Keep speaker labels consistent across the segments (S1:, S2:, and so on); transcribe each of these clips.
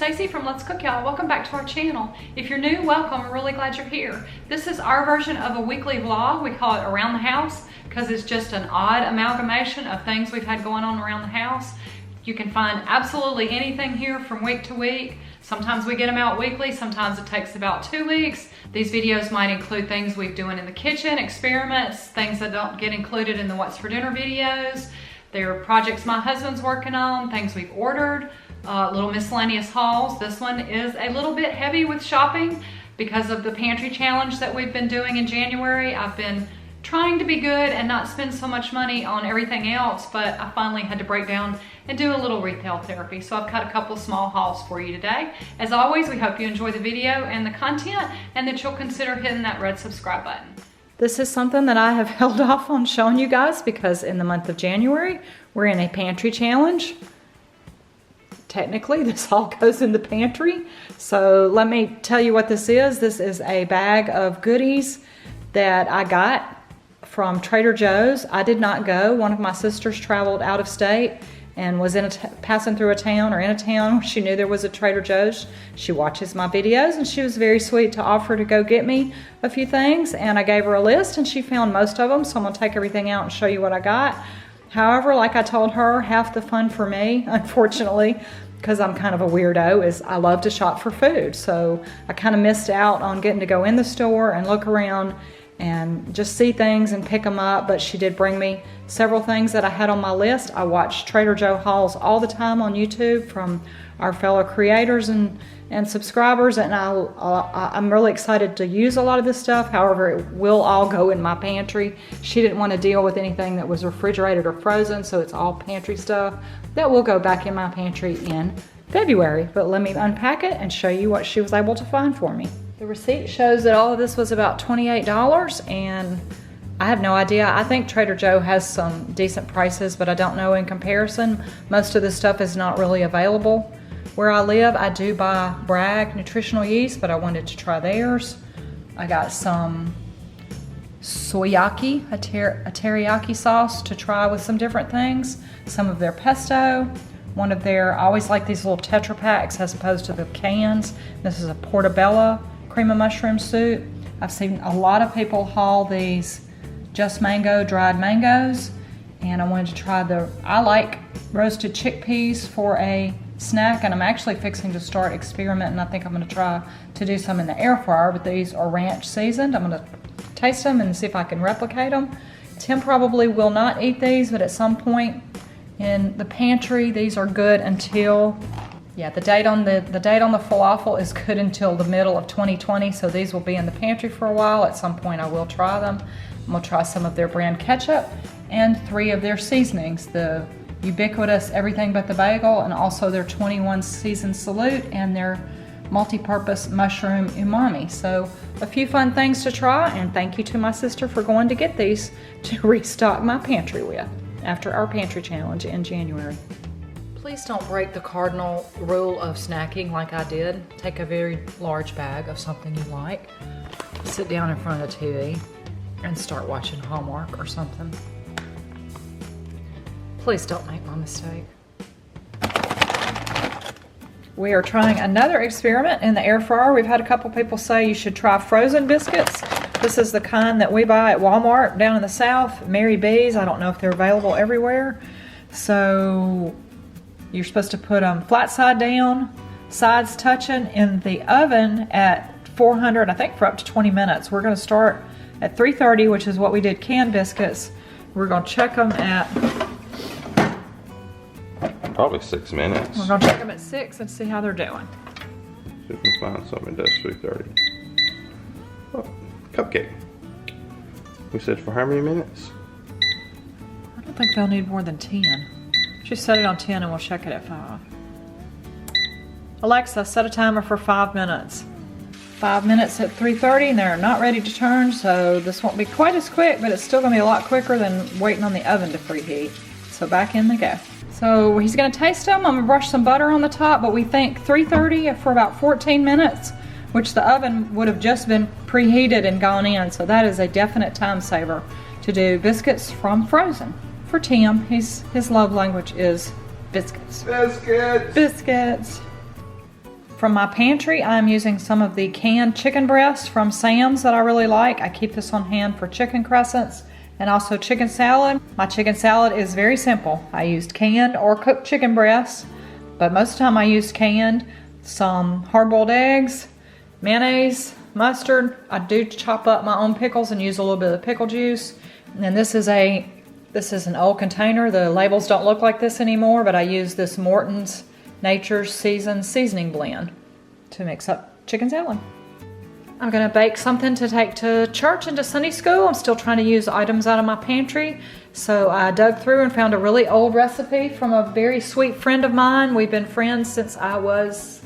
S1: Stacy from Let's Cook Y'all. Welcome back to our channel. If you're new, welcome. We're really glad you're here. This is our version of a weekly vlog. We call it Around the House because it's just an odd amalgamation of things we've had going on around the house. You can find absolutely anything here from week to week. Sometimes we get them out weekly, sometimes it takes about 2 weeks. These videos might include things we're doing in the kitchen, experiments, things that don't get included in the What's for Dinner videos. There are projects my husband's working on, things we've ordered, little miscellaneous hauls. This one is a little bit heavy with shopping because of the pantry challenge that we've been doing in January. I've been trying to be good and not spend so much money on everything else, but I finally had to break down and do a little retail therapy. So I've got a couple small hauls for you today. As always, we hope you enjoy the video and the content and that you'll consider hitting that red subscribe button. This is something that I have held off on showing you guys because in the month of January, we're in a pantry challenge. Technically, this all goes in the pantry. So let me tell you what this is. This is a bag of goodies that I got from Trader Joe's. I did not go. One of my sisters traveled out of state and was passing through a town or in a town. She knew there was a Trader Joe's. She watches my videos and she was very sweet to offer to go get me a few things, and I gave her a list and she found most of them, so I'm gonna take everything out and show you what I got. However, like I told her, half the fun for me, unfortunately, because I'm kind of a weirdo, is I love to shop for food. So I kind of missed out on getting to go in the store and look around and just see things and pick them up, but she did bring me several things that I had on my list. I watch Trader Joe hauls all the time on YouTube from our fellow creators and subscribers, and I'm really excited to use a lot of this stuff. However, it will all go in my pantry. She didn't want to deal with anything that was refrigerated or frozen, so it's all pantry stuff that will go back in my pantry in February. But let me unpack it and show you what she was able to find for me. The receipt shows that all of this was about $28, and I have no idea. I think Trader Joe has some decent prices, but I don't know in comparison. Most of this stuff is not really available where I live. I do buy Bragg nutritional yeast, but I wanted to try theirs. I got some soyaki, a teriyaki sauce to try with some different things. Some of their pesto. One of their, I always like these little Tetra Packs as opposed to the cans. This is a portobello cream of mushroom soup. I've seen a lot of people haul these Just Mango dried mangoes, and I wanted to try I like roasted chickpeas for a snack, and I'm actually fixing to start experimenting. I think I'm going to try to do some in the air fryer, but these are ranch seasoned. I'm going to taste them and see if I can replicate them. Tim probably will not eat these, but at some point in the pantry, these are good until, yeah, the date on the falafel is good until the middle of 2020, so these will be in the pantry for a while. At some point I will try them. I'm gonna try some of their brand ketchup and 3 of their seasonings, the ubiquitous Everything But the Bagel, and also their 21 season salute and their multi-purpose mushroom umami. So a few fun things to try, and thank you to my sister for going to get these to restock my pantry with after our pantry challenge in January. Please don't break the cardinal rule of snacking like I did. Take a very large bag of something you like, sit down in front of the TV, and start watching Hallmark or something. Please don't make my mistake. We are trying another experiment in the air fryer. We've had a couple people say you should try frozen biscuits. This is the kind that we buy at Walmart down in the South, Mary B's. I don't know if they're available everywhere. So you're supposed to put them flat side down, sides touching, in the oven at 400, I think for up to 20 minutes. We're going to start at 330, which is what we did canned biscuits. We're going to check them at
S2: probably 6 minutes.
S1: We're going to check them at 6 and see how they're doing.
S2: See if we can find something that does 330. Oh, cupcake. We said for how many minutes?
S1: I don't think they'll need more than 10. Just set it on 10 and we'll check it at 5. Alexa, set a timer for 5 minutes. 5 minutes at 330, and they're not ready to turn, so this won't be quite as quick, but it's still going to be a lot quicker than waiting on the oven to preheat. So back in they go. So he's going to taste them. I'm going to brush some butter on the top, but we think 330 for about 14 minutes, which the oven would have just been preheated and gone in, so that is a definite time saver to do biscuits from frozen. For Tim, his love language is biscuits.
S2: Biscuits!
S1: Biscuits! From my pantry, I'm using some of the canned chicken breast from Sam's that I really like. I keep this on hand for chicken crescents and also chicken salad. My chicken salad is very simple. I used canned or cooked chicken breasts, but most of the time I used canned. Some hard-boiled eggs, mayonnaise, mustard. I do chop up my own pickles and use a little bit of pickle juice. And then this is an old container. The labels don't look like this anymore, but I use this Morton's Nature's Seasoned Seasoning Blend to mix up chicken salad. I'm gonna bake something to take to church and to Sunday school. I'm still trying to use items out of my pantry. So I dug through and found a really old recipe from a very sweet friend of mine. We've been friends since I was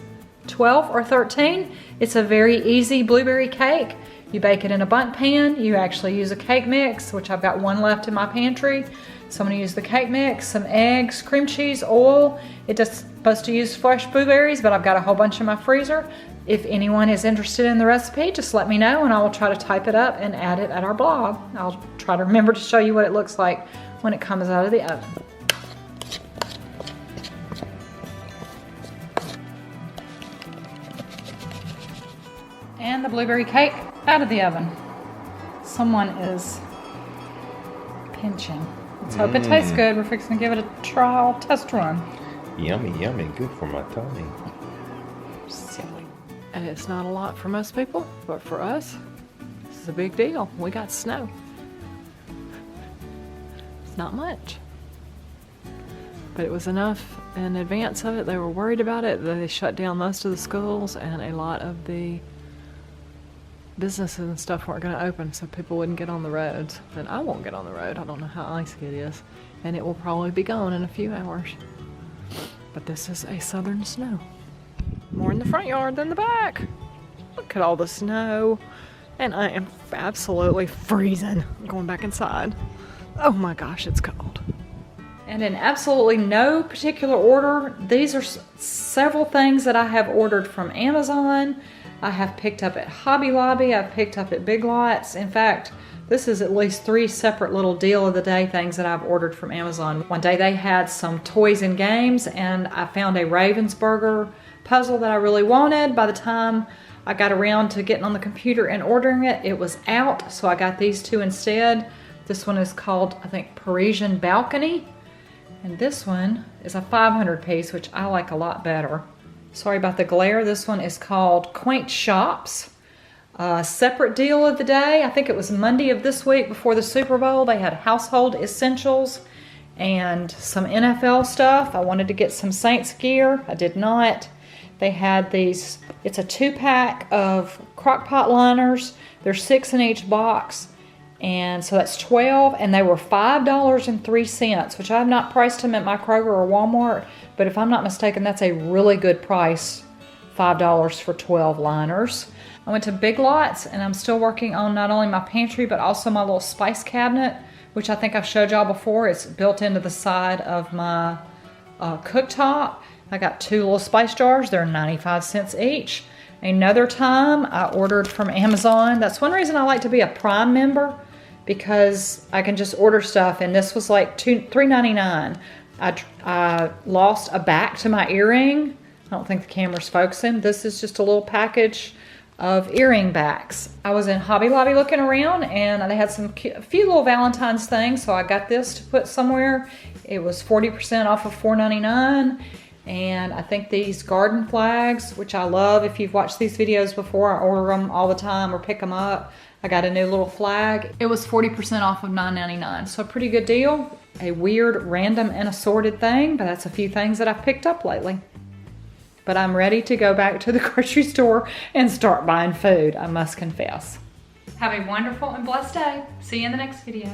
S1: 12 or 13. It's a very easy blueberry cake. You bake it in a bundt pan. You actually use a cake mix, which I've got one left in my pantry. So I'm gonna use the cake mix, some eggs, cream cheese, oil. It's just supposed to use fresh blueberries, but I've got a whole bunch in my freezer. If anyone is interested in the recipe, just let me know and I will try to type it up and add it at our blog. I'll try to remember to show you what it looks like when it comes out of the oven. And the blueberry cake out of the oven. Someone is pinching. Let's hope it tastes good. We're fixing to give it a trial test run.
S2: Yummy, yummy, good for my tummy.
S1: Silly. And it's not a lot for most people, but for us, this is a big deal. We got snow. It's not much. But it was enough in advance of it. They were worried about it. They shut down most of the schools and a lot of the businesses and stuff weren't going to open, so people wouldn't get on the roads. And I won't get on the road. I don't know how icy it is. And it will probably be gone in a few hours. But this is a southern snow. More in the front yard than the back. Look at all the snow. And I am absolutely freezing. I'm going back inside. Oh my gosh, it's cold. And in absolutely no particular order, these are several things that I have ordered from Amazon. I have picked up at Hobby Lobby. I've picked up at Big Lots. In fact, this is at least 3 separate little deal of the day things that I've ordered from Amazon. One day they had some toys and games, and I found a Ravensburger puzzle that I really wanted. By the time I got around to getting on the computer and ordering it, it was out, so I got these 2 instead. This one is called, I think, Parisian Balcony, and this one is a 500 piece, which I like a lot better. Sorry about the glare. This one is called Quaint Shops. Separate deal of the day. I think it was Monday of this week before the Super Bowl. They had household essentials and some NFL stuff. I wanted to get some Saints gear. I did not. They had these, it's a 2-pack of crock pot liners. There's 6 in each box. And so that's 12, and they were $5.03, which I have not priced them at my Kroger or Walmart, but if I'm not mistaken, that's a really good price, $5 for 12 liners. I went to Big Lots, and I'm still working on not only my pantry, but also my little spice cabinet, which I think I've showed y'all before. It's built into the side of my cooktop. I got 2 little spice jars. They're 95 cents each. Another time, I ordered from Amazon. That's one reason I like to be a Prime member, because I can just order stuff, and this was like $3.99. I lost a back to my earring. I don't think the camera's focusing. This is just a little package of earring backs. I was in Hobby Lobby looking around, and they had a few little Valentine's things, so I got this to put somewhere. It was 40% off of $4.99. And I think these garden flags, which I love. If you've watched these videos before, I order them all the time or pick them up. I got a new little flag. It was 40% off of $9.99. So a pretty good deal. A weird, random, and assorted thing, but that's a few things that I've picked up lately. But I'm ready to go back to the grocery store and start buying food, I must confess. Have a wonderful and blessed day. See you in the next video.